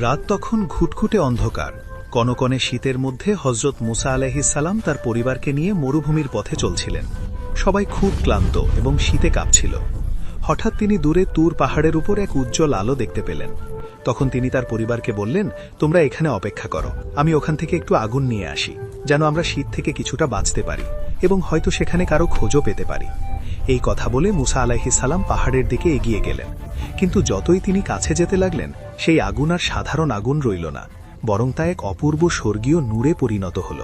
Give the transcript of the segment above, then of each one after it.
রাত তখন ঘুটঘুটে অন্ধকার। কনকনে শীতের মধ্যে হযরত মুসা আলাইহিস সালাম তার পরিবারকে নিয়ে মরুভূমির পথে চলছিলেন। সবাই খুব ক্লান্ত এবং শীতে কাঁপছিল। হঠাৎ তিনি দূরে তুর পাহাড়ের উপর এক উজ্জ্বল আলো দেখতে পেলেন। তখন তিনি তার পরিবারকে বললেন, তোমরা এখানে অপেক্ষা করো, আমি ওখান থেকে একটু আগুন নিয়ে আসি, যেন আমরা শীত থেকে কিছুটা বাঁচতে পারি এবং হয়তো সেখানে কারো খোঁজও পেতে পারি। এই কথা বলে মুসা আলাইহিস সালাম পাহাড়ের দিকে এগিয়ে গেলেন। কিন্তু যতই তিনি কাছে যেতে লাগলেন, সেই আগুন আর সাধারণ আগুন রইল না, বরং তা এক অপূর্ব স্বর্গীয় নূরে পরিণত হল।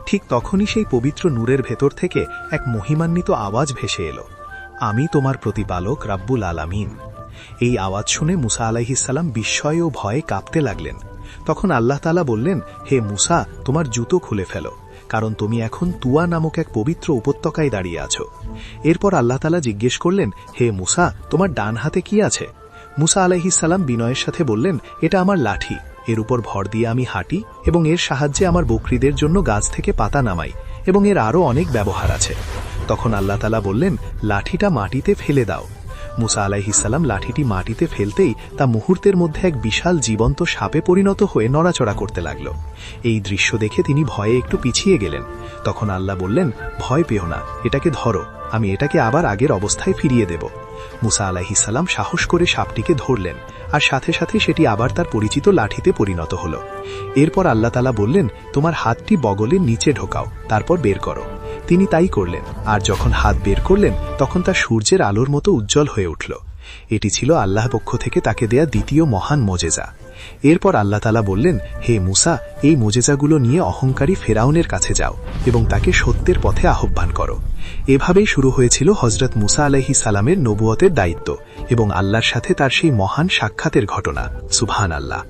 ঠিক তখনই সেই পবিত্র নূরের ভেতর থেকে এক মহিমান্বিত আওয়াজ ভেসে এলো, আমি তোমার প্রতিপালক রাব্বুল আলামিন। এই আওয়াজ শুনে মুসা আলাইহিস সালাম বিস্ময় ও ভয়ে কাঁপতে লাগলেন। তখন আল্লাহ তাআলা বললেন, হে মুসা, তোমার জুতো খুলে ফেলো, কারণ তুমি এখন তুয়া নামক এক পবিত্র উপত্যকায় দাঁড়িয়ে আছো। এরপর আল্লাহ তাআলা জিজ্ঞেস করলেন, হে মুসা, তোমার ডান হাতে কি আছে? মুসা আলাইহিস সালাম বিনয়ের সাথে বললেন, এটা আমার লাঠি, এর উপর ভর দিয়ে আমি হাঁটি এবং এর সাহায্যে আমার বকরিদের জন্য গাছ থেকে পাতা নামাই এবং এর আরও অনেক ব্যবহার আছে। তখন আল্লাহ তাআলা বললেন, লাঠিটা মাটিতে ফেলে দাও। মুসা আলাইহিস সালাম লাঠিটি মাটিতে ফেলতেই তা মুহূর্তের মধ্যে এক বিশাল জীবন্ত সাপে পরিণত হয়ে নড়াচড়া করতে লাগল। এই দৃশ্য দেখে তিনি ভয়ে একটু পিছিয়ে গেলেন। তখন আল্লাহ বললেন, ভয় পেও না, এটাকে ধরো, আমি এটাকে আবার আগের অবস্থায় ফিরিয়ে দেব। মুসা আলাইহিস সালাম সাহস করে সাপটিকে ধরলেন, আর সাথে সাথে সেটি আবার তার পরিচিত লাঠিতে পরিণত হল। এরপর আল্লাহ তাআলা বললেন, তোমার হাতটি বগলের নিচে ঢোকাও, তারপর বের করো। তিনি তাই করলেন, আর যখন হাত বের করলেন তখন তা সূর্যের আলোর মতো উজ্জ্বল হয়ে উঠল। এটি ছিল আল্লাহর পক্ষ থেকে তাকে দেয়া দ্বিতীয় মহান মোজেজা। এরপর আল্লাহ তাআলা বললেন, হে মুসা, এই মোজেজাগুলো নিয়ে অহংকারী ফেরাউনের কাছে যাও এবং তাকে সত্যের পথে আহ্বান করো। এভাবেই শুরু হয়েছিল হযরত মুসা আলাইহিস সালামের নবুয়তের দায়িত্ব এবং আল্লাহর সাথে তার সেই মহান সাক্ষাতের ঘটনা। সুবহানাল্লাহ।